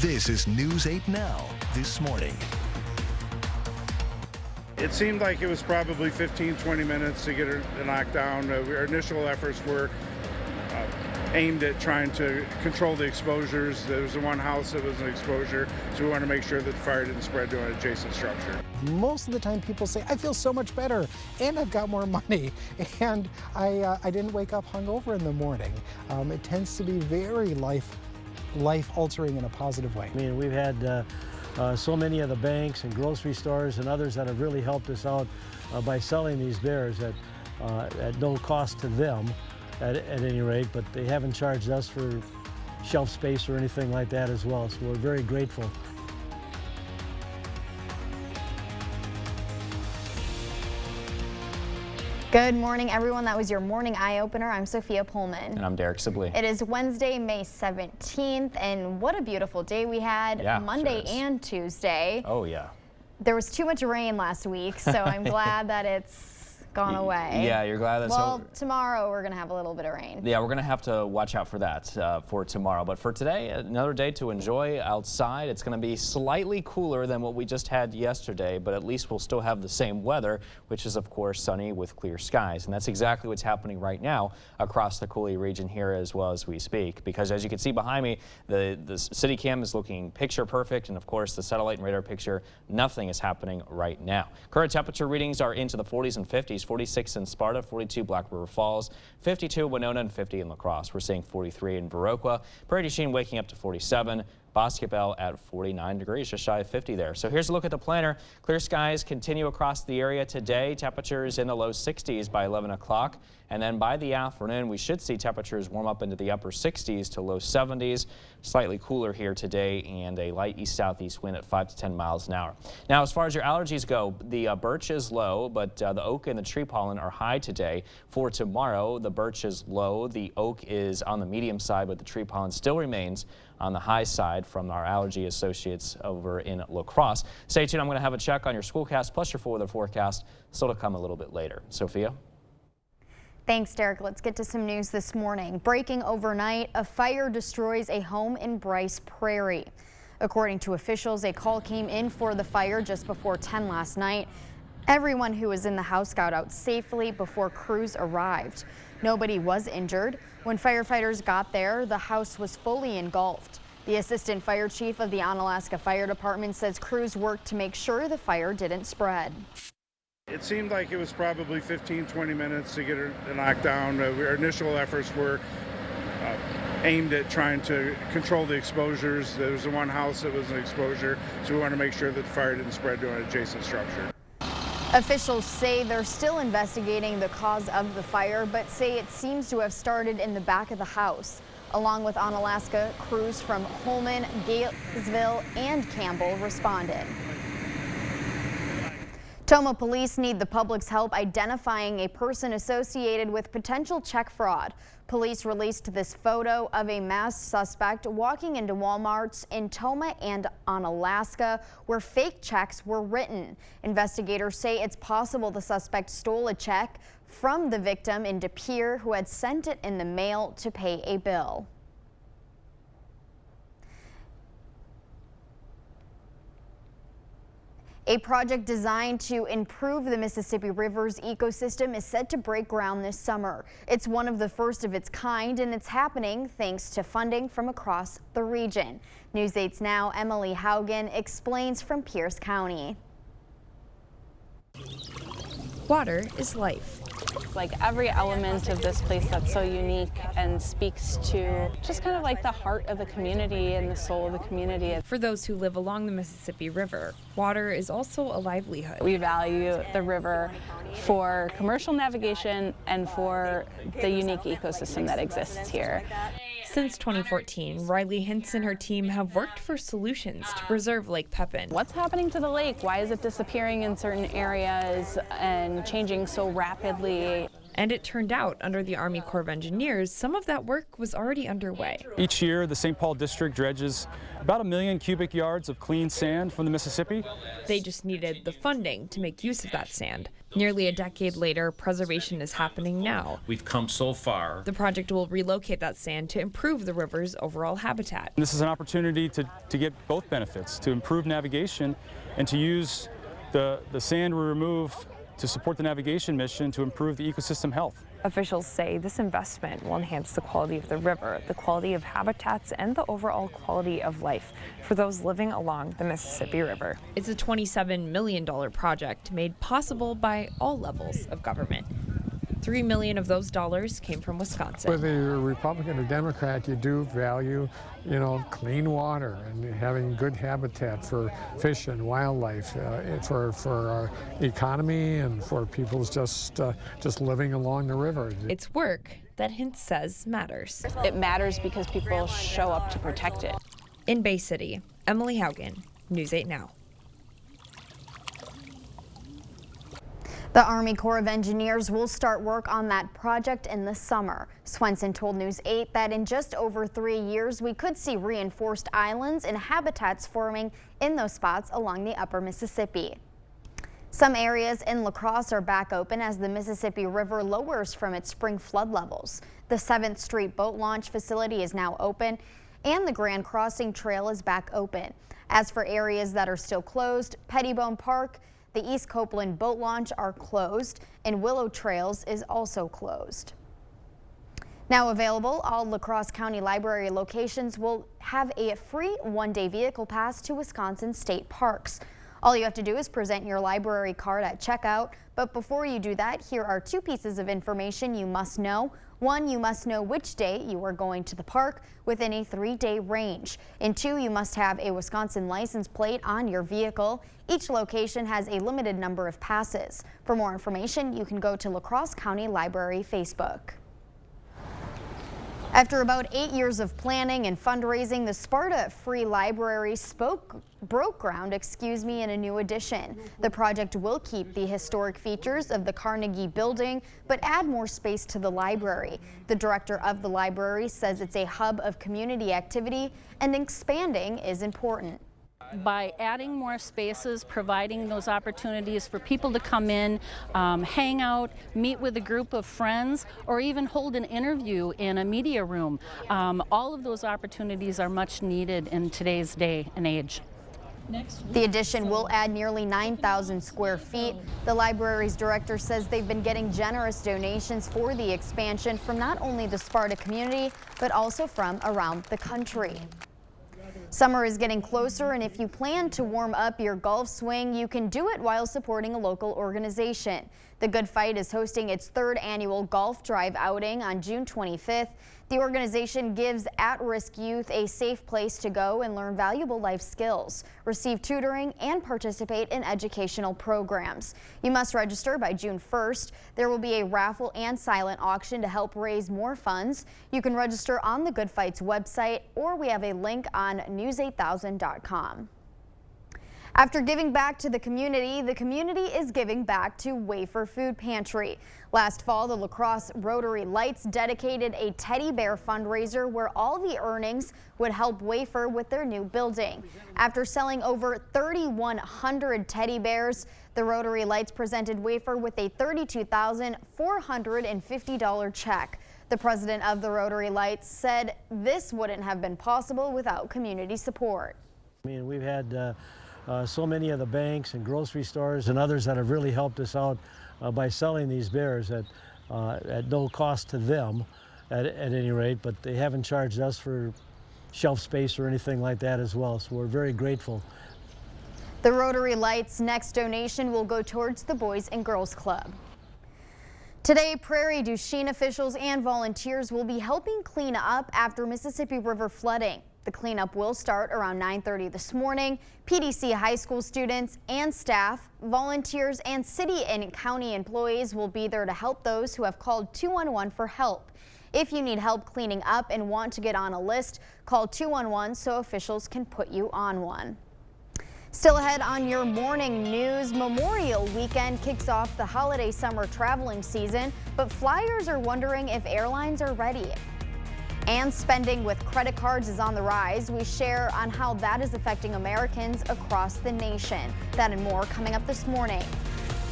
This is News 8 Now, This Morning. It seemed like it was probably 15-20 minutes to get her knocked down. Our initial efforts were aimed at trying to control the exposures. There was the one house that was an exposure, so we want to make sure that the fire didn't spread to an adjacent structure. Most of the time people say, I feel so much better and I've got more money and I didn't wake up hungover in the morning. It tends to be very life-altering in a positive way. I mean, we've had so many of the banks and grocery stores and others that have really helped us out by selling these bears at no cost to them at any rate, but they haven't charged us for shelf space or anything like that as well, so we're very grateful. Good morning, everyone. That was your morning eye-opener. I'm Sophia Pullman. And I'm Derek Sibley. It is Wednesday, May 17th, and what a beautiful day we had. Yeah, Monday sure and Tuesday. Oh, yeah. There was too much rain last week, so I'm glad that it's gone away. Yeah, you're glad that's well, over. Tomorrow we're going to have a little bit of rain. Yeah, we're going to have to watch out for that for tomorrow. But for today, another day to enjoy outside. It's going to be slightly cooler than what we just had yesterday, but at least we'll still have the same weather, which is, of course, sunny with clear skies. And that's exactly what's happening right now across the Coulee region here as well as we speak. Because as you can see behind me, the city cam is looking picture perfect. And, of course, the satellite and radar picture, nothing is happening right now. Current temperature readings are into the 40s and 50s. 46 in Sparta, 42 Black River Falls, 52 Winona, and 50 in La Crosse. We're seeing 43 in Viroqua. Prairie du Chien waking up to 47. Boscobel at 49 degrees, just shy of 50 there. So here's a look at the planner. Clear skies continue across the area today. Temperatures in the low 60s by 11 o'clock. And then by the afternoon, we should see temperatures warm up into the upper 60s to low 70s. Slightly cooler here today and a light east-southeast wind at 5 to 10 miles an hour. Now, as far as your allergies go, the birch is low, but the oak and the tree pollen are high today. For tomorrow, the birch is low. The oak is on the medium side, but the tree pollen still remains on the high side from our allergy associates over in La Crosse. Stay tuned. I'm going to have a check on your Schoolcast plus your weather forecast still to come a little bit later. Sophia? Thanks, Derek. Let's get to some news this morning. Breaking overnight, a fire destroys a home in Bryce Prairie. According to officials, a call came in for the fire just before 10 last night. Everyone who was in the house got out safely before crews arrived. Nobody was injured. When firefighters got there, the house was fully engulfed. The assistant fire chief of the Onalaska Fire Department says crews worked to make sure the fire didn't spread. It seemed like it was probably 15-20 minutes to get her knocked down. Our initial efforts were aimed at trying to control the exposures. There was the one house that was an exposure, so we want to make sure that the fire didn't spread to an adjacent structure. Officials say they're still investigating the cause of the fire, but say it seems to have started in the back of the house. Along with Onalaska, crews from Holman, Gatesville, and Campbell responded. Tomah police need the public's help identifying a person associated with potential check fraud. Police released this photo of a masked suspect walking into Walmarts in Tomah and Onalaska where fake checks were written. Investigators say it's possible the suspect stole a check from the victim in De Pere who had sent it in the mail to pay a bill. A project designed to improve the Mississippi River's ecosystem is set to break ground this summer. It's one of the first of its kind, and it's happening thanks to funding from across the region. News 8's Now, Emily Haugen explains from Pierce County. Water is life. Like every element of this place that's so unique and speaks to just kind of like the heart of the community and the soul of the community. For those who live along the Mississippi River, water is also a livelihood. We value the river for commercial navigation and for the unique ecosystem that exists here. Since 2014, Riley Hintz and her team have worked for solutions to preserve Lake Pepin. What's happening to the lake? Why is it disappearing in certain areas and changing so rapidly? And it turned out, under the Army Corps of Engineers, some of that work was already underway. Each year, the St. Paul District dredges about 1 million cubic yards of clean sand from the Mississippi. They just needed the funding to make use of that sand. Nearly a decade later, preservation is happening now. We've come so far. The project will relocate that sand to improve the river's overall habitat. This is an opportunity to get both benefits, to improve navigation and to use the sand we remove to support the navigation mission to improve the ecosystem health. Officials say this investment will enhance the quality of the river, the quality of habitats, and the overall quality of life for those living along the Mississippi River. It's a $27 million project made possible by all levels of government. $3 million of those dollars came from Wisconsin. Whether you're a Republican or Democrat, you do value, clean water and having good habitat for fish and wildlife, for our economy and for people's just living along the river. It's work that Hintz says matters. It matters because people show up to protect it. In Bay City, Emily Haugen, News 8 Now. The Army Corps of Engineers will start work on that project in the summer. Swenson told News 8 that in just over 3 years, we could see reinforced islands and habitats forming in those spots along the upper Mississippi. Some areas in La Crosse are back open as the Mississippi River lowers from its spring flood levels. The 7th Street boat launch facility is now open and the Grand Crossing Trail is back open. As for areas that are still closed, Pettibone Park, the East Copeland boat launch are closed, and Willow Trails is also closed. Now available, all La Crosse County Library locations will have a free one-day vehicle pass to Wisconsin state parks. All you have to do is present your library card at checkout, but before you do that, here are 2 pieces of information you must know. 1, you must know which day you are going to the park within a 3-day range. And 2, you must have a Wisconsin license plate on your vehicle. Each location has a limited number of passes. For more information, you can go to La Crosse County Library Facebook. After about 8 years of planning and fundraising, the Sparta Free Library broke ground in a new addition. The project will keep the historic features of the Carnegie Building, but add more space to the library. The director of the library says it's a hub of community activity and expanding is important. By adding more spaces, providing those opportunities for people to come in, hang out, meet with a group of friends, or even hold an interview in a media room. All of those opportunities are much needed in today's day and age. The addition will add nearly 9,000 square feet. The library's director says they've been getting generous donations for the expansion from not only the Sparta community, but also from around the country. Summer is getting closer, and if you plan to warm up your golf swing, you can do it while supporting a local organization. The Good Fight is hosting its 3rd annual golf drive outing on June 25th. The organization gives at-risk youth a safe place to go and learn valuable life skills, receive tutoring, and participate in educational programs. You must register by June 1st. There will be a raffle and silent auction to help raise more funds. You can register on the Good Fight's website, or we have a link on news8000.com. After giving back to the community is giving back to Wafer Food Pantry. Last fall, the La Crosse Rotary Lights dedicated a teddy bear fundraiser where all the earnings would help Wafer with their new building. After selling over 3,100 teddy bears, the Rotary Lights presented Wafer with a $32,450 check. The president of the Rotary Lights said this wouldn't have been possible without community support. I mean, we've had so many of the banks and grocery stores and others that have really helped us out by selling these bears at no cost to them at any rate, but they haven't charged us for shelf space or anything like that as well, so we're very grateful. The Rotary Lights' next donation will go towards the Boys and Girls Club. Today, Prairie du Chien officials and volunteers will be helping clean up after Mississippi River flooding. The cleanup will start around 9:30 this morning. PDC high school students and staff, volunteers, and city and county employees will be there to help those who have called 211 for help. If you need help cleaning up and want to get on a list, call 211 so officials can put you on one. Still ahead on your morning news, Memorial Weekend kicks off the holiday summer traveling season, but flyers are wondering if airlines are ready. And spending with credit cards is on the rise. We share on how that is affecting Americans across the nation. That and more coming up this morning.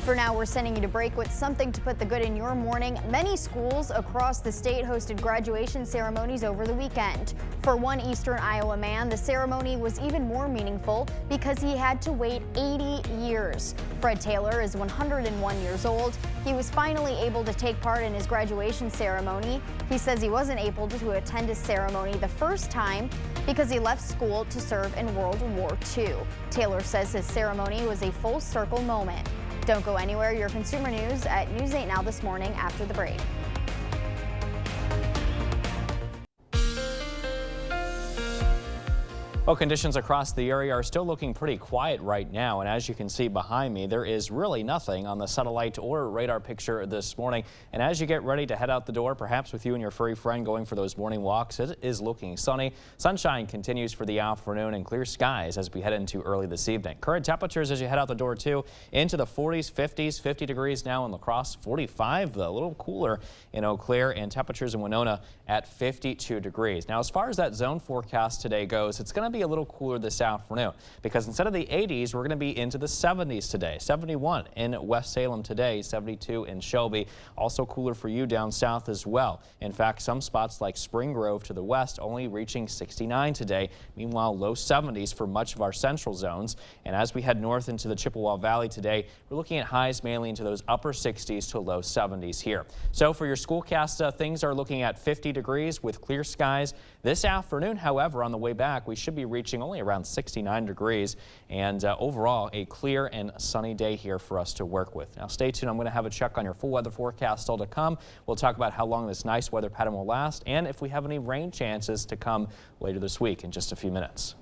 For now, we're sending you to break with something to put the good in your morning. Many schools across the state hosted graduation ceremonies over the weekend. For one Eastern Iowa man, the ceremony was even more meaningful because he had to wait 80 years. Fred Taylor is 101 years old. He was finally able to take part in his graduation ceremony. He says he wasn't able to attend his ceremony the first time because he left school to serve in World War II. Taylor says his ceremony was a full circle moment. Don't go anywhere. Your consumer news at News 8 Now this morning after the break. Well, conditions across the area are still looking pretty quiet right now, and as you can see behind me, there is really nothing on the satellite or radar picture this morning. And as you get ready to head out the door, perhaps with you and your furry friend going for those morning walks, it is looking sunny. Sunshine continues for the afternoon and clear skies as we head into early this evening. Current temperatures as you head out the door too, into the 40s, 50s, 50 degrees now in La Crosse, 45, a little cooler in Eau Claire, and temperatures in Winona at 52 degrees. Now, as far as that zone forecast today goes, it's going to be a little cooler this afternoon because instead of the 80s, we're going to be into the 70s today. 71 in West Salem today, 72 in Shelby. Also cooler for you down south as well. In fact, some spots like Spring Grove to the west only reaching 69 today. Meanwhile, low 70s for much of our central zones. And as we head north into the Chippewa Valley today, we're looking at highs mainly into those upper 60s to low 70s here. So for your schoolcast, things are looking at 50 degrees with clear skies. This afternoon, however, on the way back, we should be reaching only around 69 degrees, and overall a clear and sunny day here for us to work with. Now stay tuned. I'm going to have a check on your full weather forecast still to come. We'll talk about how long this nice weather pattern will last and if we have any rain chances to come later this week in just a few minutes.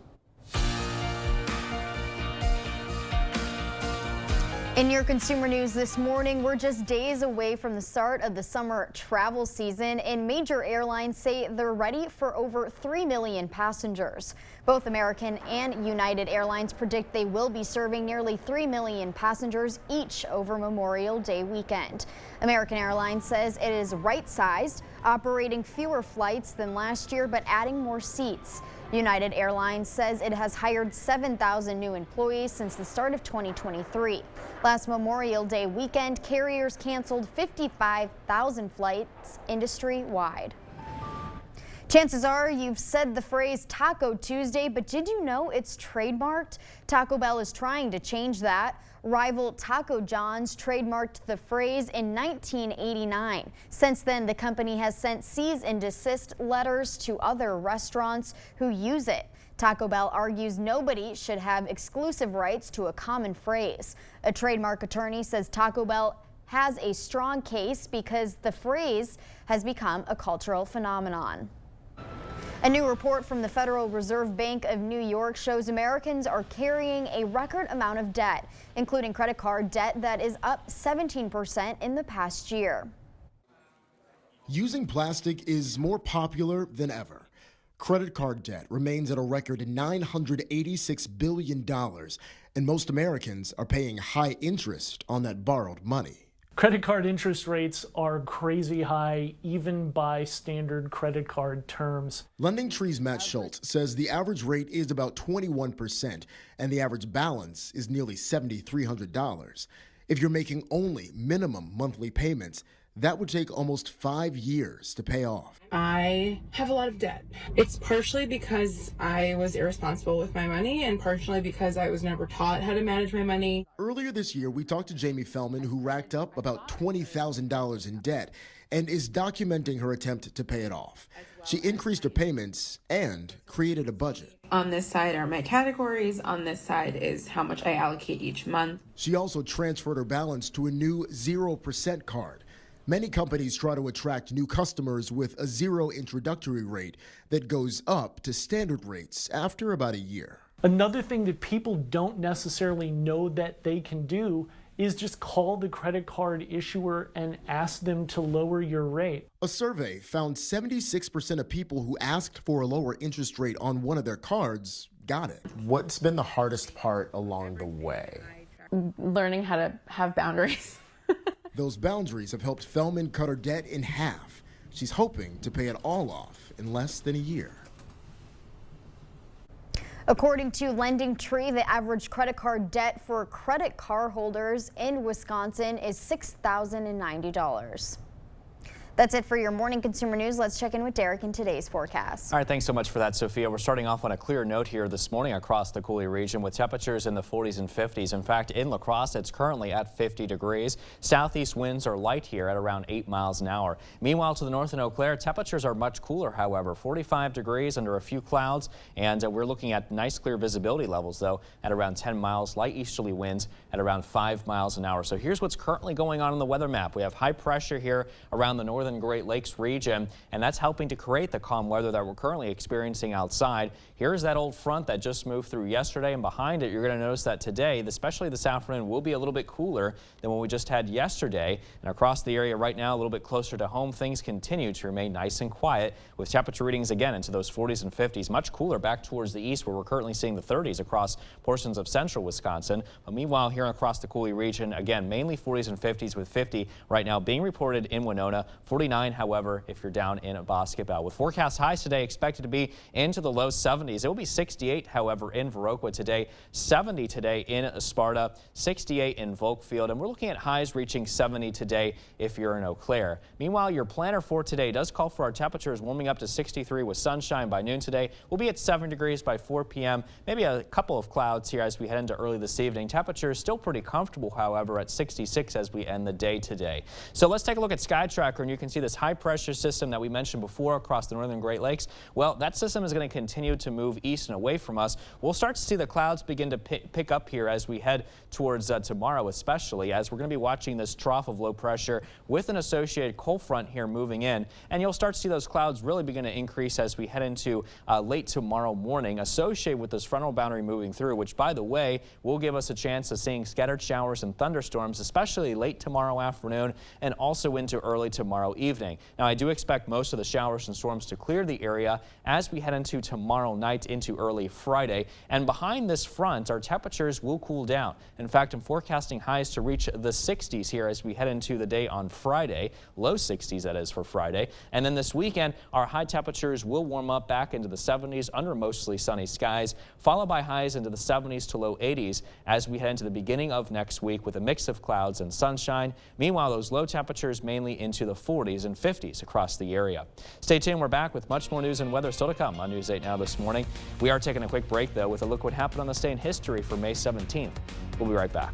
In your consumer news this morning, we're just days away from the start of the summer travel season, and major airlines say they're ready for over 3 million passengers. Both American and United Airlines predict they will be serving nearly 3 million passengers each over Memorial Day weekend. American Airlines says it is right-sized, operating fewer flights than last year, but adding more seats. United Airlines says it has hired 7,000 new employees since the start of 2023. Last Memorial Day weekend, carriers canceled 55,000 flights industry-wide. Chances are you've said the phrase Taco Tuesday, but did you know it's trademarked? Taco Bell is trying to change that. Rival Taco John's trademarked the phrase in 1989. Since then, the company has sent cease and desist letters to other restaurants who use it. Taco Bell argues nobody should have exclusive rights to a common phrase. A trademark attorney says Taco Bell has a strong case because the phrase has become a cultural phenomenon. A new report from the Federal Reserve Bank of New York shows Americans are carrying a record amount of debt, including credit card debt that is up 17% in the past year. Using plastic is more popular than ever. Credit card debt remains at a record $986 billion, and most Americans are paying high interest on that borrowed money. Credit card interest rates are crazy high, even by standard credit card terms. LendingTree's Matt Schultz says the average rate is about 21%, and the average balance is nearly $7,300. If you're making only minimum monthly payments, that would take almost 5 years to pay off. I have a lot of debt. It's partially because I was irresponsible with my money and partially because I was never taught how to manage my money. Earlier this year, we talked to Jamie Fellman, who racked up about $20,000 in debt and is documenting her attempt to pay it off. She increased her payments and created a budget. On this side are my categories. On this side is how much I allocate each month. She also transferred her balance to a new 0% card. Many companies try to attract new customers with a zero introductory rate that goes up to standard rates after about a year. Another thing that people don't necessarily know that they can do is just call the credit card issuer and ask them to lower your rate. A survey found 76% of people who asked for a lower interest rate on one of their cards got it. What's been the hardest part along the way? Learning how to have boundaries. Those boundaries have helped Feldman cut her debt in half. She's hoping to pay it all off in less than a year. According to LendingTree, the average credit card debt for credit card holders in Wisconsin is $6,090. That's it for your morning consumer news. Let's check in with Derek in today's forecast. All right, thanks so much for that, Sophia. We're starting off on a clear note here this morning across the Coulee region with temperatures in the 40s and 50s. In fact, in La Crosse, it's currently at 50 degrees. Southeast winds are light here at around 8 miles an hour. Meanwhile, to the north in Eau Claire, temperatures are much cooler, however, 45 degrees under a few clouds, and we're looking at nice clear visibility levels, though, at around 10 miles, light easterly winds at around 5 miles an hour. So here's what's currently going on the weather map. We have high pressure here around the northern Great Lakes region, and that's helping to create the calm weather that we're currently experiencing outside. Here's that old front that just moved through yesterday, and behind it, you're going to notice that today, especially this afternoon, will be a little bit cooler than what we just had yesterday. And across the area right now, a little bit closer to home, things continue to remain nice and quiet with temperature readings again into those 40s and 50s. Much cooler back towards the east, where we're currently seeing the 30s across portions of central Wisconsin. But meanwhile, here across the Coulee region, again, mainly 40s and 50s with 50 right now being reported in Winona, 49, however, if you're down in Basketball. With forecast highs today expected to be into the low 70s. It will be 68, however, in Viroqua today, 70 today in Sparta, 68 in Volkfield, and we're looking at highs reaching 70 today if you're in Eau Claire. Meanwhile, your planner for today does call for our temperatures warming up to 63 with sunshine by noon today. We'll be at 7 degrees by 4 p.m. Maybe a couple of clouds here as we head into early this evening. Temperatures still pretty comfortable, however, at 66 as we end the day today. So let's take a look at SkyTracker, and you can see this high pressure system that we mentioned before across the northern Great Lakes. Well, that system is going to continue to move east and away from us. We'll start to see the clouds begin to pick up here as we head towards tomorrow, especially as we're going to be watching this trough of low pressure with an associated cold front here moving in. And you'll start to see those clouds really begin to increase as we head into late tomorrow morning, associated with this frontal boundary moving through, which, by the way, will give us a chance of seeing scattered showers and thunderstorms, especially late tomorrow afternoon and also into early tomorrow evening. Now, I do expect most of the showers and storms to clear the area as we head into tomorrow night into early Friday. And behind this front, our temperatures will cool down. In fact, I'm forecasting highs to reach the 60s here as we head into the day on Friday, low 60s that is for Friday. And then this weekend, our high temperatures will warm up back into the 70s under mostly sunny skies, followed by highs into the 70s to low 80s as we head into the beginning of next week with a mix of clouds and sunshine. Meanwhile, those low temperatures mainly into the 40s and 50s across the area. Stay tuned. We're back with much more news and weather still to come on News 8 Now this morning. We are taking a quick break, though, with a look what happened on this day in history for May 17th. We'll be right back.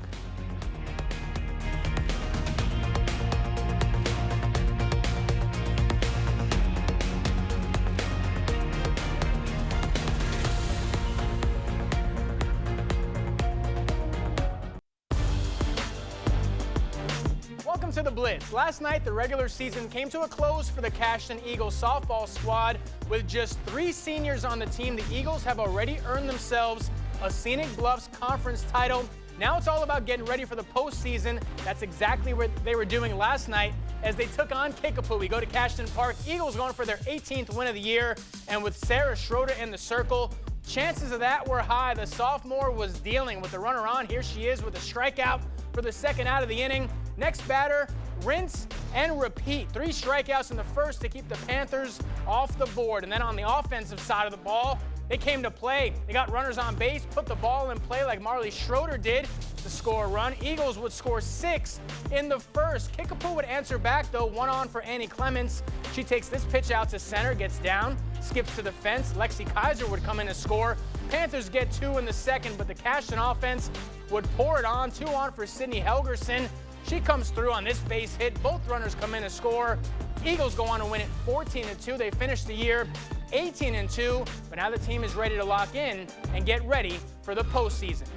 Welcome to the Blitz. Last night, the regular season came to a close for the Cashton Eagles softball squad. With just 3 seniors on the team, the Eagles have already earned themselves a Scenic Bluffs Conference title. Now it's all about getting ready for the postseason. That's exactly what they were doing last night as they took on Kickapoo. We go to Cashton Park. Eagles going for their 18th win of the year, and with Sarah Schroeder in the circle, chances of that were high. The sophomore was dealing with the runner on. Here she is with a strikeout for the second out of the inning. Next batter, rinse and repeat. 3 strikeouts in the first to keep the Panthers off the board. And then on the offensive side of the ball, they came to play. They got runners on base, put the ball in play like Marley Schroeder did to score a run. Eagles would score 6 in the first. Kickapoo would answer back, though, 1 on for Annie Clements. She takes this pitch out to center, gets down, skips to the fence. Lexi Kaiser would come in and score. Panthers get 2 in the second, but the Cashton offense would pour it on. 2 on for Sydney Helgerson. She comes through on this base hit. Both runners come in to score. Eagles go on to win it 14-2. They finish the year 18-2, but now the team is ready to lock in and get ready for the postseason.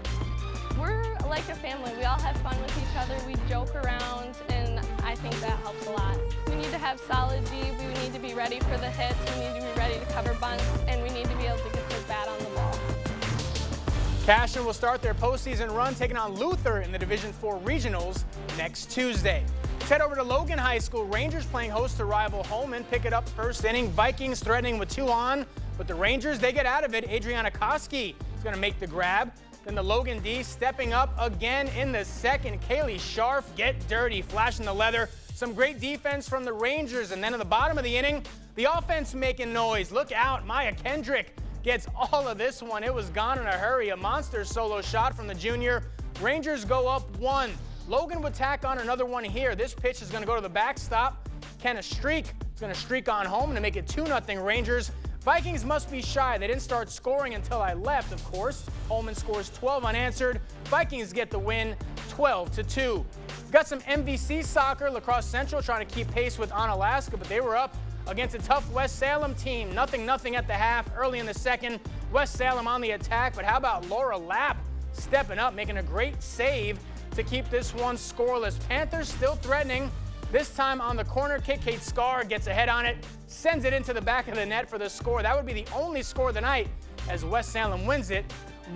We're like a family. We all have fun with each other. We joke around, and I think that helps a lot. We need to have solid D. We need to be ready for the hits. We need to be ready to cover bunts, and we need to be able to get the bat on the ball. Cashton will start their postseason run taking on Luther in the Division IV Regionals next Tuesday. Let's head over to Logan High School. Rangers playing host to rival Holman. Pick it up first inning. Vikings threatening with 2 on. But the Rangers, they get out of it. Adriana Koski is going to make the grab. Then the Logan D stepping up again in the second. Kaylee Scharf, get dirty, flashing the leather. Some great defense from the Rangers. And then at the bottom of the inning, the offense making noise. Look out, Maya Kendrick gets all of this one. It was gone in a hurry. A monster solo shot from the junior. Rangers go up 1. Logan would tack on another one here. This pitch is going to go to the backstop. Kenna Streak is going to streak on home to make it 2-0 Rangers. Vikings must be shy. They didn't start scoring until I left, of course. Holman scores 12 unanswered. Vikings get the win, 12-2. We've got some MVC soccer. La Crosse Central trying to keep pace with Onalaska, but they were up against a tough West Salem team. 0-0 at the half. Early in the second, West Salem on the attack, but how about Laura Lapp stepping up, making a great save to keep this one scoreless. Panthers still threatening. This time on the corner kick, Kate Scar gets a head on it, sends it into the back of the net for the score. That would be the only score of the night as West Salem wins it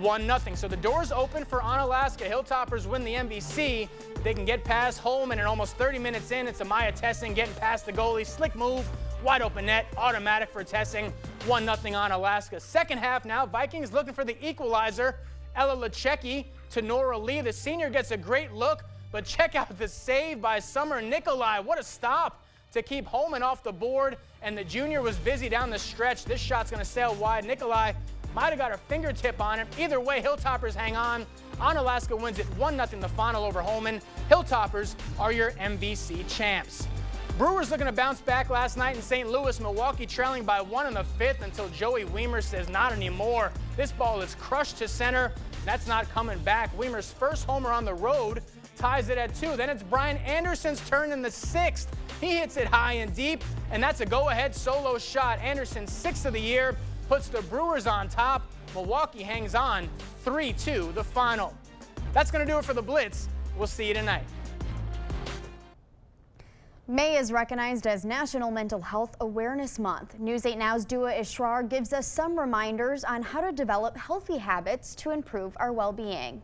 1-0. So the door's open for Onalaska. Hilltoppers win the MVC. They can get past Holman, and almost 30 minutes in, it's Amaya Tessing getting past the goalie. Slick move, wide open net, automatic for Tessing. 1-0 Onalaska. Second half now, Vikings looking for the equalizer. Ella Lechecki to Nora Lee. The senior gets a great look, but check out the save by Summer Nikolai. What a stop to keep Holman off the board, and the junior was busy down the stretch. This shot's going to sail wide. Nikolai might have got her fingertip on it. Either way, Hilltoppers hang on. Onalaska wins it 1-0 the final over Holman. Hilltoppers are your MVC champs. Brewers looking to bounce back last night in St. Louis. Milwaukee trailing by 1 in the 5th until Joey Weimer says not anymore. This ball is crushed to center. That's not coming back. Weimer's first homer on the road ties it at 2. Then it's Brian Anderson's turn in the 6th. He hits it high and deep, and that's a go-ahead solo shot. Anderson's 6th of the year puts the Brewers on top. Milwaukee hangs on 3-2 the final. That's going to do it for the Blitz. We'll see you tonight. May is recognized as National Mental Health Awareness Month. News 8 Now's Dua Ishrar gives us some reminders on how to develop healthy habits to improve our well-being.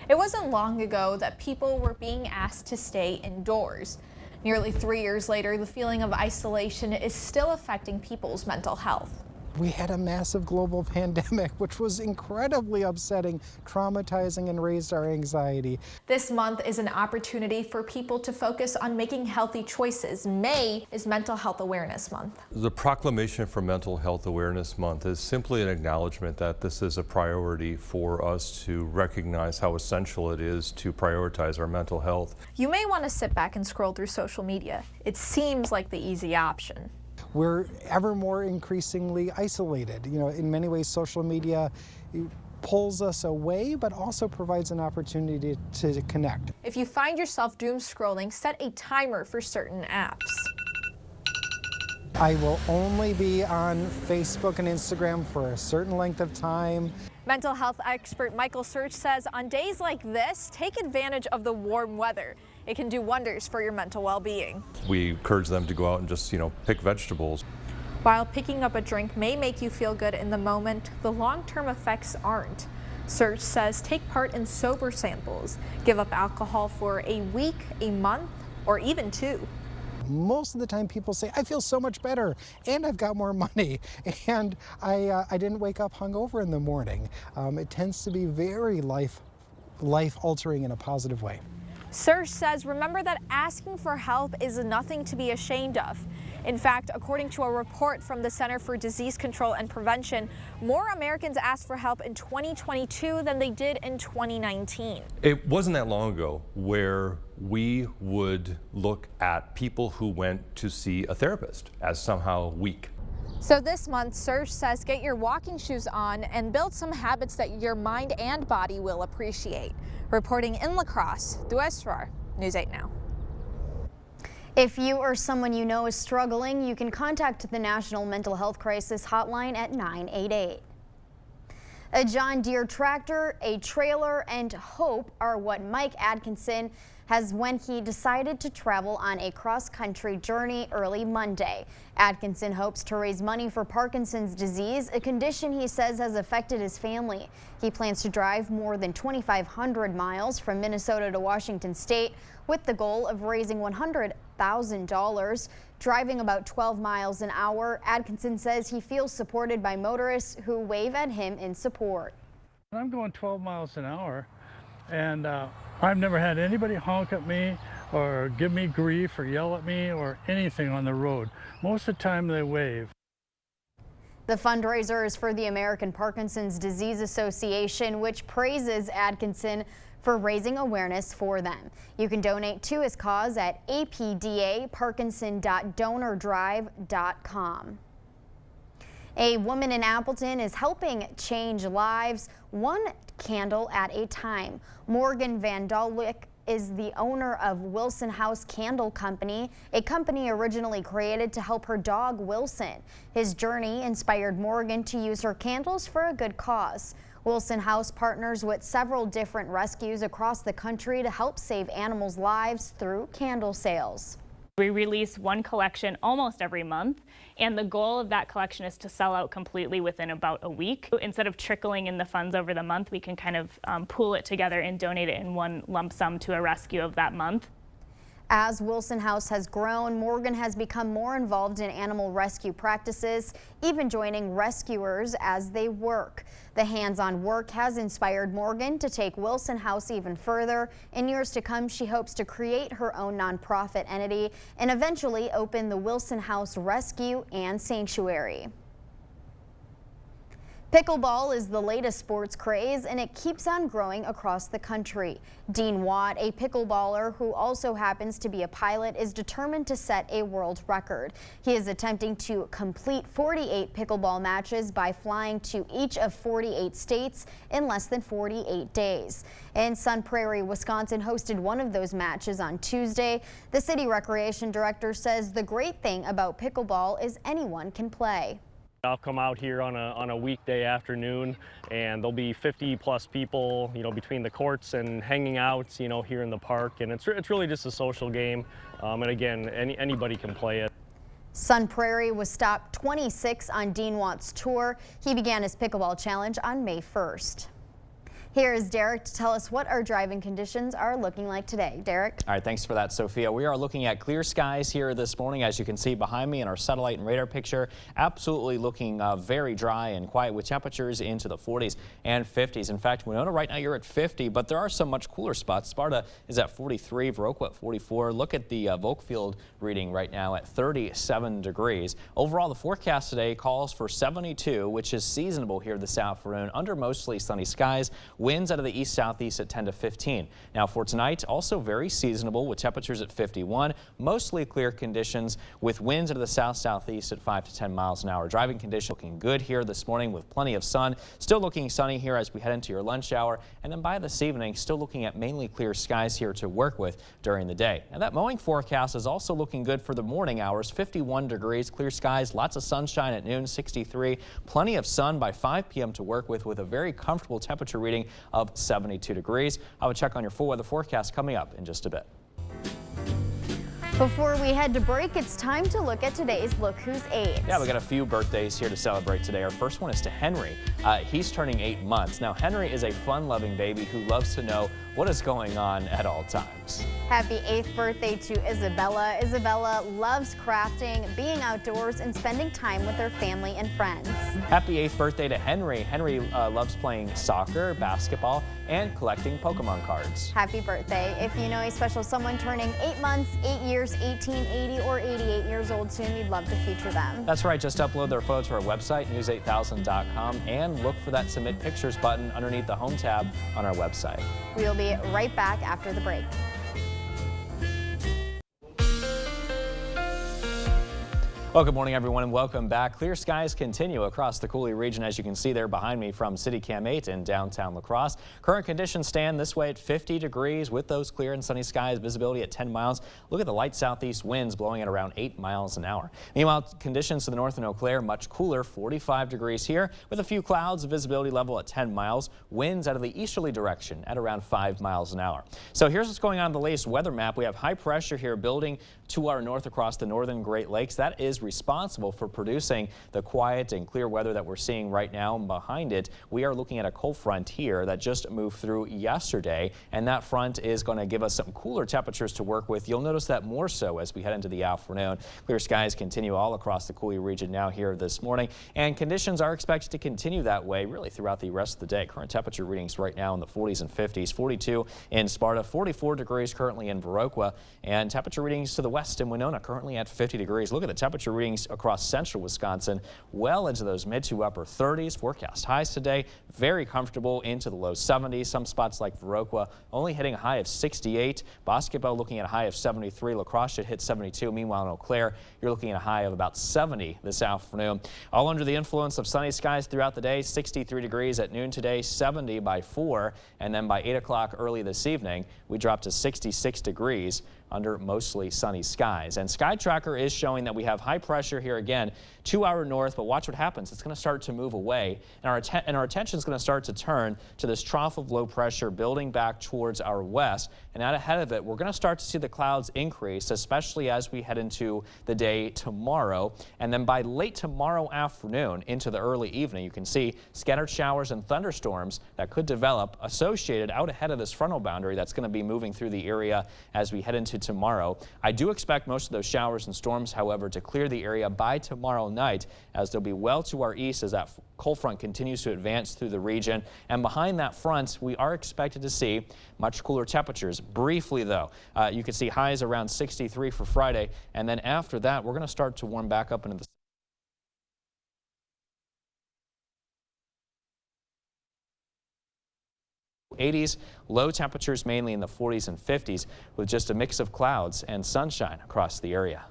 It wasn't long ago that people were being asked to stay indoors. Nearly 3 years later, the feeling of isolation is still affecting people's mental health. We had a massive global pandemic, which was incredibly upsetting, traumatizing, and raised our anxiety. This month is an opportunity for people to focus on making healthy choices. May is Mental Health Awareness Month. The proclamation for Mental Health Awareness Month is simply an acknowledgement that this is a priority for us to recognize how essential it is to prioritize our mental health. You may want to sit back and scroll through social media. It seems like the easy option. We're ever more increasingly isolated. You know, in many ways, social media pulls us away, but also provides an opportunity to connect. If you find yourself doom scrolling, set a timer for certain apps. I will only be on Facebook and Instagram for a certain length of time. Mental health expert Michael Search says on days like this, take advantage of the warm weather. It can do wonders for your mental well-being. We encourage them to go out and just, pick vegetables. While picking up a drink may make you feel good in the moment, the long-term effects aren't. Search says take part in sober samples. Give up alcohol for a week, a month, or even 2. Most of the time people say, I feel so much better and I've got more money and I didn't wake up hungover in the morning. It tends to be very life-altering in a positive way. Serge says, remember that asking for help is nothing to be ashamed of. In fact, according to a report from the Center for Disease Control and Prevention, more Americans asked for help in 2022 than they did in 2019. It wasn't that long ago where we would look at people who went to see a therapist as somehow weak. So this month, Serge says get your walking shoes on and build some habits that your mind and body will appreciate. Reporting in La Crosse, Dua Ishrar, News 8 Now. If you or someone you know is struggling, you can contact the National Mental Health Crisis Hotline at 988. A John Deere tractor, a trailer, and hope are what Mike Atkinson has when he decided to travel on a cross-country journey early Monday. Atkinson hopes to raise money for Parkinson's disease, a condition he says has affected his family. He plans to drive more than 2,500 miles from Minnesota to Washington State with the goal of raising $100,000 Driving about 12 miles an hour, Atkinson says he feels supported by motorists who wave at him in support. I'm going 12 miles an hour, and I've never had anybody honk at me or give me grief or yell at me or anything on the road. Most of the time they wave. The fundraiser is for the American Parkinson's Disease Association, which praises Atkinson for raising awareness for them. You can donate to his cause at apdaparkinson.donordrive.com. A woman in Appleton is helping change lives, one candle at a time. Morgan Van Dalwick is the owner of Wilson House Candle Company, a company originally created to help her dog Wilson. His journey inspired Morgan to use her candles for a good cause. Wilson House partners with several different rescues across the country to help save animals' lives through candle sales. We release one collection almost every month, and the goal of that collection is to sell out completely within about a week. Instead of trickling in the funds over the month, we can kind of pool it together and donate it in one lump sum to a rescue of that month. As Wilson House has grown, Morgan has become more involved in animal rescue practices, even joining rescuers as they work. The hands-on work has inspired Morgan to take Wilson House even further. In years to come, she hopes to create her own nonprofit entity and eventually open the Wilson House Rescue and Sanctuary. Pickleball is the latest sports craze, and it keeps on growing across the country. Dean Watt, a pickleballer who also happens to be a pilot, is determined to set a world record. He is attempting to complete 48 pickleball matches by flying to each of 48 states in less than 48 days. And Sun Prairie, Wisconsin hosted one of those matches on Tuesday. The city recreation director says the great thing about pickleball is anyone can play. I'll come out here on a weekday afternoon, and there'll be 50+ people, between the courts and hanging out, here in the park. And it's really just a social game. And again, anybody can play it. Sun Prairie was stopped 26 on Dean Watt's tour. He began his pickleball challenge on May 1st. Here is Derek to tell us what our driving conditions are looking like today. Derek? All right, thanks for that, Sophia. We are looking at clear skies here this morning, as you can see behind me in our satellite and radar picture. Absolutely looking very dry and quiet with temperatures into the 40s and 50s. In fact, Winona, right now you're at 50, but there are some much cooler spots. Sparta is at 43, Viroqua at 44. Look at the Volkfield reading right now at 37 degrees. Overall, the forecast today calls for 72, which is seasonable here this afternoon under mostly sunny skies. Winds out of the east-southeast at 10 to 15. Now for tonight, also very seasonable with temperatures at 51. Mostly clear conditions with winds out of the south-southeast at 5 to 10 miles an hour. Driving conditions looking good here this morning with plenty of sun. Still looking sunny here as we head into your lunch hour. And then by this evening, still looking at mainly clear skies here to work with during the day. And that mowing forecast is also looking good for the morning hours. 51 degrees, clear skies, lots of sunshine at noon, 63. Plenty of sun by 5 p.m. to work with a very comfortable temperature reading of 72 degrees. I would check on your full weather forecast coming up in just a bit. Before we head to break, it's time to look at today's Look Who's 8. Yeah, we got a few birthdays here to celebrate today. Our first one is to Henry. He's turning 8 months. Now, Henry is a fun-loving baby who loves to know what is going on at all times. Happy 8th birthday to Isabella. Isabella loves crafting, being outdoors, and spending time with her family and friends. Happy 8th birthday to Henry. Henry loves playing soccer, basketball, and collecting Pokemon cards. Happy birthday. If you know a special someone turning 8 months, 8 years, 18, 80, or 88 years old soon, we'd love to feature them. That's right. Just upload their photo to our website, news8000.com, and look for that Submit Pictures button underneath the Home tab on our website. We'll be right back after the break. Well, good morning, everyone, and welcome back. Clear skies continue across the Coulee region, as you can see there behind me from City Cam 8 in downtown La Crosse. Current conditions stand this way at 50 degrees with those clear and sunny skies, visibility at 10 miles. Look at the light southeast winds blowing at around 8 miles an hour. Meanwhile, conditions to the north in Eau Claire, much cooler, 45 degrees here with a few clouds, visibility level at 10 miles. Winds out of the easterly direction at around 5 miles an hour. So here's what's going on in the latest weather map. We have high pressure here building to our north across the northern Great Lakes. That is responsible for producing the quiet and clear weather that we're seeing right now. And behind it, we are looking at a cold front here that just moved through yesterday, and that front is going to give us some cooler temperatures to work with. You'll notice that more so as we head into the afternoon. Clear skies continue all across the Coulee region now here this morning, and conditions are expected to continue that way really throughout the rest of the day. Current temperature readings right now in the 40s and 50s, 42 in Sparta, 44 degrees currently in Viroqua, and temperature readings to the west in Winona currently at 50 degrees. Look at the temperature readings across central Wisconsin, well into those mid to upper 30s. Forecast highs today, very comfortable into the low 70s. Some spots like Viroqua only hitting a high of 68. Bosquetbel looking at a high of 73. La Crosse should hit 72. Meanwhile, in Eau Claire, you're looking at a high of about 70 this afternoon. All under the influence of sunny skies throughout the day. 63 degrees at noon today, 70 by 4, and then by 8 o'clock early this evening, we drop to 66 degrees under mostly sunny skies. And Sky Tracker is showing that we have high pressure here again to our north, but watch what happens. It's going to start to move away, and our attention is going to start to turn to this trough of low pressure building back towards our west. And out ahead of it, we're going to start to see the clouds increase, especially as we head into the day tomorrow. And then by late tomorrow afternoon into the early evening, you can see scattered showers and thunderstorms that could develop associated out ahead of this frontal boundary that's going to be moving through the area as we head into tomorrow. I do expect most of those showers and storms, however, to clear the area by tomorrow night, as they'll be well to our east as that cold front continues to advance through the region. And behind that front, we are expected to see much cooler temperatures. Briefly, though, you can see highs around 63 for Friday, and then after that, we're going to start to warm back up into the 80s, low temperatures mainly in the 40s and 50s with just a mix of clouds and sunshine across the area.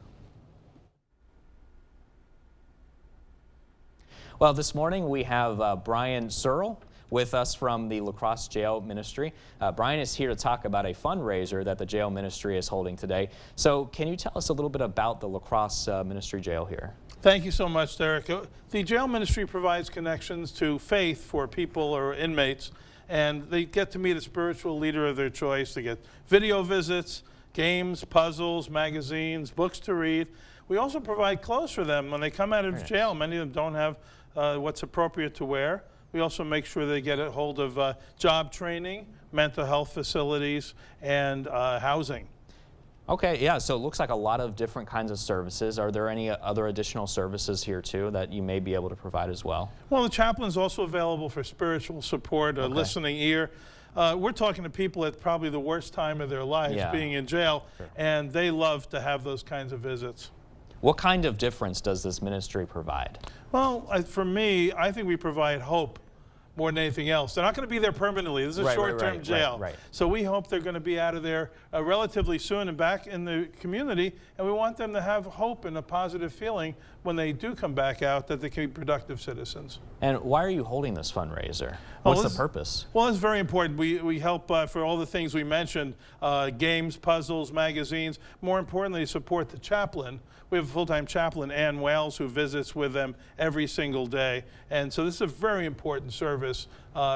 Well, this morning we have Brian Searle with us from the La Crosse Jail Ministry. Brian is here to talk about a fundraiser that the jail ministry is holding today. So can you tell us a little bit about the La Crosse Ministry Jail here? Thank you so much, Derek. The jail ministry provides connections to faith for people or inmates, and they get to meet a spiritual leader of their choice. They get video visits, games, puzzles, magazines, books to read. We also provide clothes for them when they come out of jail. Many of them don't have what's appropriate to wear. We also make sure they get a hold of job training, mental health facilities, and housing. Okay, yeah, so it looks like a lot of different kinds of services. Are there any other additional services here too that you may be able to provide as well? Well, the chaplain is also available for spiritual support, a listening ear. We're talking to people at probably the worst time of their lives, being in jail, and they love to have those kinds of visits. What kind of difference does this ministry provide? Well, for me, I think we provide hope more than anything else. They're not going to be there permanently. This is a short-term jail. So we hope they're going to be out of there relatively soon and back in the community, and we want them to have hope and a positive feeling when they do come back out that they can be productive citizens. And why are you holding this fundraiser? What's the purpose? Well, it's very important. We help for all the things we mentioned, games, puzzles, magazines. More importantly, support the chaplain. We have a full-time chaplain, Ann Wales, who visits with them every single day. And so this is a very important service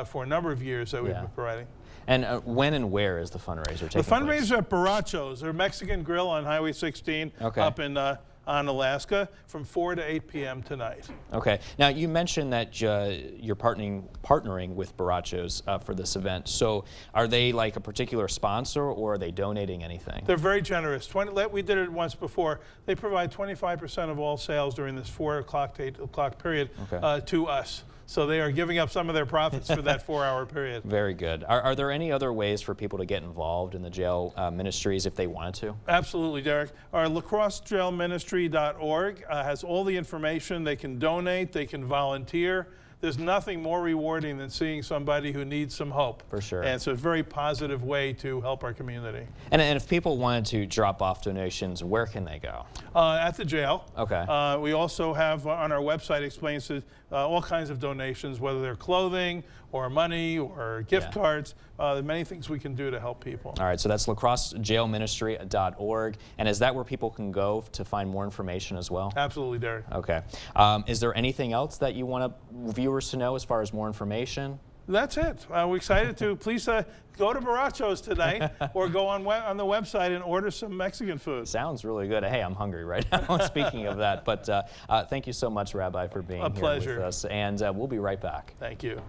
for a number of years that we've been providing. And when and where is the fundraiser taking place? The fundraiser at Borrachos, their Mexican grill on Highway 16 up in on Alaska, from 4 to 8 p.m. tonight. Okay. Now, you mentioned that you're partnering with Borrachos for this event. So are they like a particular sponsor, or are they donating anything? They're very generous. We did it once before. They provide 25% of all sales during this 4 o'clock to 8 o'clock period to us. So they are giving up some of their profits for that 4-hour period. Very good. Are there any other ways for people to get involved in the jail ministries if they wanted to? Absolutely, Derek. Our lacrossejailministry.org has all the information. They can donate, they can volunteer. There's nothing more rewarding than seeing somebody who needs some hope. For sure. And it's a very positive way to help our community. And if people wanted to drop off donations, where can they go? At the jail. Okay. We also have on our website explains all kinds of donations, whether they're clothing or money or gift cards. Many things we can do to help people. All right, so that's lacrossejailministry.org. And is that where people can go to find more information as well? Absolutely, Derek. Okay. Is there anything else that you want viewers to know as far as more information? That's it. We're excited to. Please go to Barracho's tonight or go on the website and order some Mexican food. Sounds really good. Hey, I'm hungry right now, speaking of that. But thank you so much, Rabbi, for being here with us. And we'll be right back. Thank you.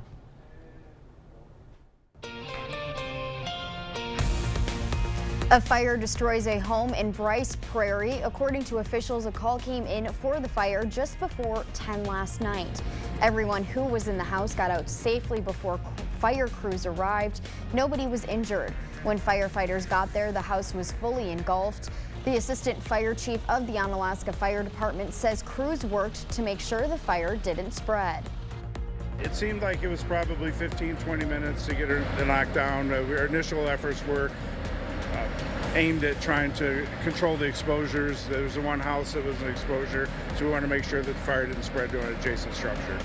A fire destroys a home in Bryce Prairie. According to officials, a call came in for the fire just before 10 last night. Everyone who was in the house got out safely before fire crews arrived. Nobody was injured. When firefighters got there, the house was fully engulfed. The assistant fire chief of the Onalaska Fire Department says crews worked to make sure the fire didn't spread. It seemed like it was probably 15-20 minutes to get her knocked down. Our initial efforts were aimed at trying to control the exposures. There was the one house that was an exposure, so we wanted to make sure that the fire didn't spread to an adjacent structure.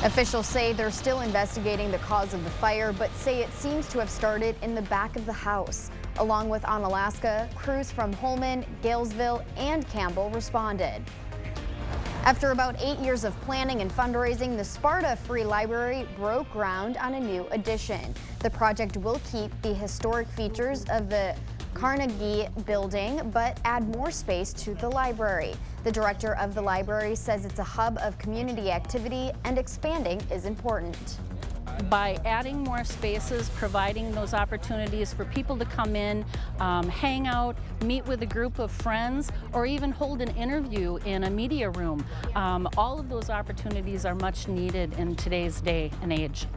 Officials say they're still investigating the cause of the fire, but say it seems to have started in the back of the house. Along with Onalaska, crews from Holman, Galesville, and Campbell responded. After about 8 years of planning and fundraising, the Sparta Free Library broke ground on a new addition. The project will keep the historic features of the Carnegie Building, but add more space to the library. The director of the library says it's a hub of community activity and expanding is important. By adding more spaces, providing those opportunities for people to come in, hang out, meet with a group of friends, or even hold an interview in a media room. All of those opportunities are much needed in today's day and age.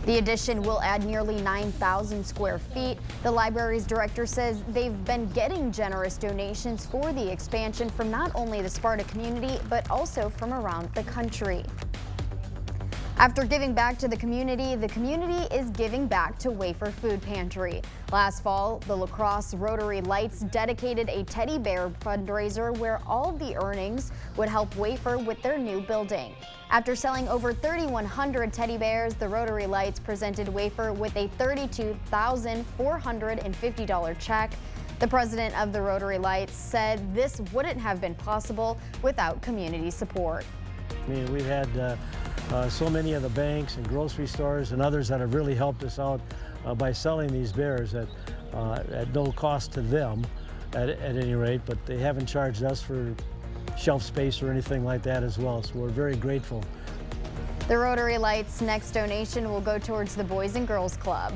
The addition will add nearly 9,000 square feet. The library's director says they've been getting generous donations for the expansion from not only the Sparta community, but also from around the country. After giving back to the community is giving back to Wafer Food Pantry. Last fall, the La Crosse Rotary Lights dedicated a teddy bear fundraiser where all of the earnings would help Wafer with their new building. After selling over 3,100 teddy bears, the Rotary Lights presented Wafer with a $32,450 check. The president of the Rotary Lights said this wouldn't have been possible without community support. I mean, we've had so many of the banks and grocery stores and others that have really helped us out by selling these bears at no cost to them at any rate, but they haven't charged us for shelf space or anything like that as well, so we're very grateful. The Rotary Lights' next donation will go towards the Boys and Girls Club.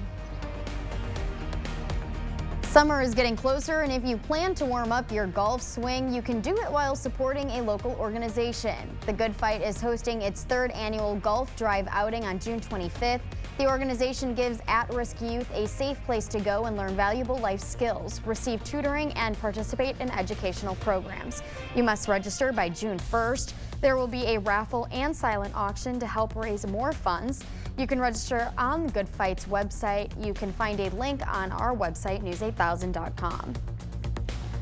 Summer is getting closer, and if you plan to warm up your golf swing, you can do it while supporting a local organization. The Good Fight is hosting its 3rd annual golf drive outing on June 25th. The organization gives at-risk youth a safe place to go and learn valuable life skills, receive tutoring, and participate in educational programs. You must register by June 1st. There will be a raffle and silent auction to help raise more funds. You can register on the Good Fight's website. You can find a link on our website, news8000.com.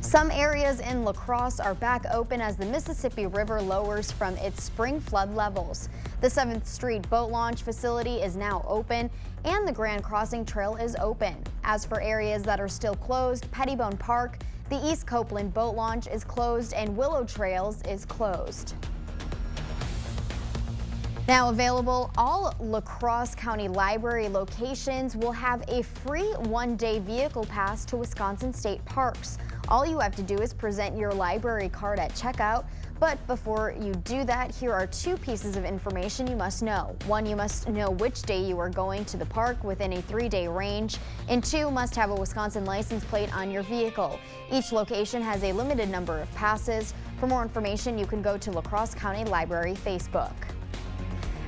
Some areas in La Crosse are back open as the Mississippi River lowers from its spring flood levels. The 7th Street Boat Launch facility is now open, and the Grand Crossing Trail is open. As for areas that are still closed, Pettibone Park, the East Copeland Boat Launch is closed, and Willow Trails is closed. Now available, all La Crosse County Library locations will have a free one-day vehicle pass to Wisconsin State Parks. All you have to do is present your library card at checkout. But before you do that, here are 2 pieces of information you must know. 1, you must know which day you are going to the park within a 3-day range. And 2, must have a Wisconsin license plate on your vehicle. Each location has a limited number of passes. For more information, you can go to La Crosse County Library Facebook.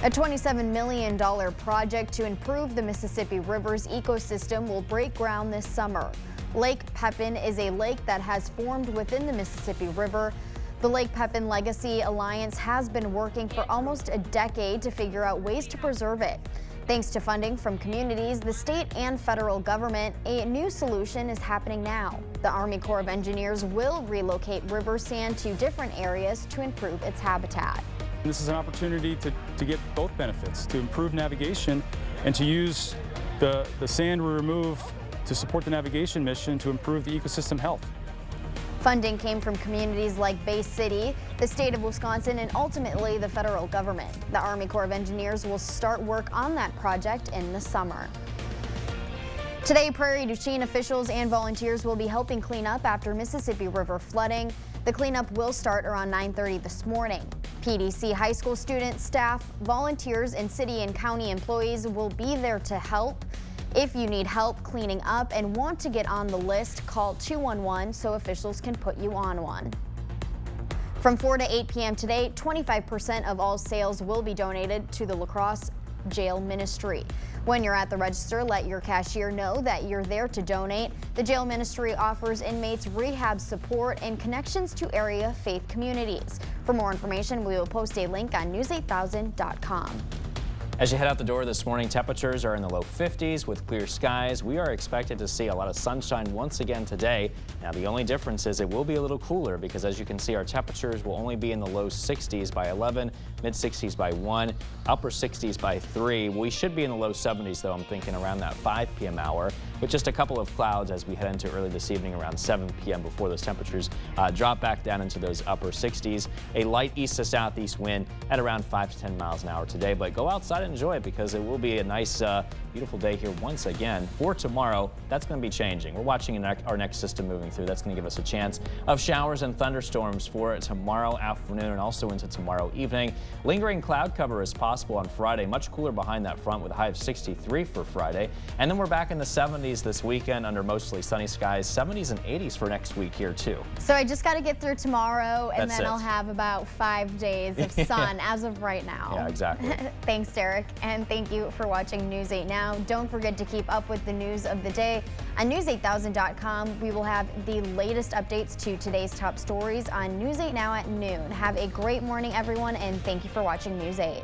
A $27 million project to improve the Mississippi River's ecosystem will break ground this summer. Lake Pepin is a lake that has formed within the Mississippi River. The Lake Pepin Legacy Alliance has been working for almost a decade to figure out ways to preserve it. Thanks to funding from communities, the state and federal government, a new solution is happening now. The Army Corps of Engineers will relocate river sand to different areas to improve its habitat. This is an opportunity to get both benefits, to improve navigation and to use the sand we remove to support the navigation mission to improve the ecosystem health. Funding came from communities like Bay City, the state of Wisconsin, and ultimately the federal government. The Army Corps of Engineers will start work on that project in the summer. Today, Prairie du Chien officials and volunteers will be helping clean up after Mississippi River flooding. The cleanup will start around 9:30 this morning. PDC high school students, staff, volunteers, and city and county employees will be there to help. If you need help cleaning up and want to get on the list, call 211 so officials can put you on one. From 4 to 8 p.m. today, 25% of all sales will be donated to the La Crosse Jail Ministry. When you're at the register, let your cashier know that you're there to donate. The jail ministry offers inmates rehab support and connections to area faith communities. For more information, we will post a link on news8000.com. As you head out the door this morning, temperatures are in the low 50s with clear skies. We are expected to see a lot of sunshine once again today. Now, the only difference is it will be a little cooler because, as you can see, our temperatures will only be in the low 60s by 11, mid 60s by 1, upper 60s by 3. We should be in the low 70s, though, I'm thinking around that 5 p.m. hour, with just a couple of clouds as we head into early this evening around 7 p.m. before those temperatures drop back down into those upper 60s. A light east to southeast wind at around 5 to 10 miles an hour today, but go outside and enjoy it because it will be a nice, beautiful day here once again. For tomorrow, that's going to be changing. We're watching our next system moving through. That's going to give us a chance of showers and thunderstorms for tomorrow afternoon and also into tomorrow evening. Lingering cloud cover is possible on Friday, much cooler behind that front with a high of 63 for Friday. And then we're back in the 70s this weekend under mostly sunny skies, 70s and 80s for next week here too. So I just got to get through tomorrow and That's then it. I'll have about 5 days of sun as of right now. Yeah, exactly. Thanks, Derek, and thank you for watching News 8 Now. Don't forget to keep up with the news of the day. On news8000.com, we will have the latest updates to today's top stories on News 8 Now at noon. Have a great morning, everyone, and thank you for watching News 8.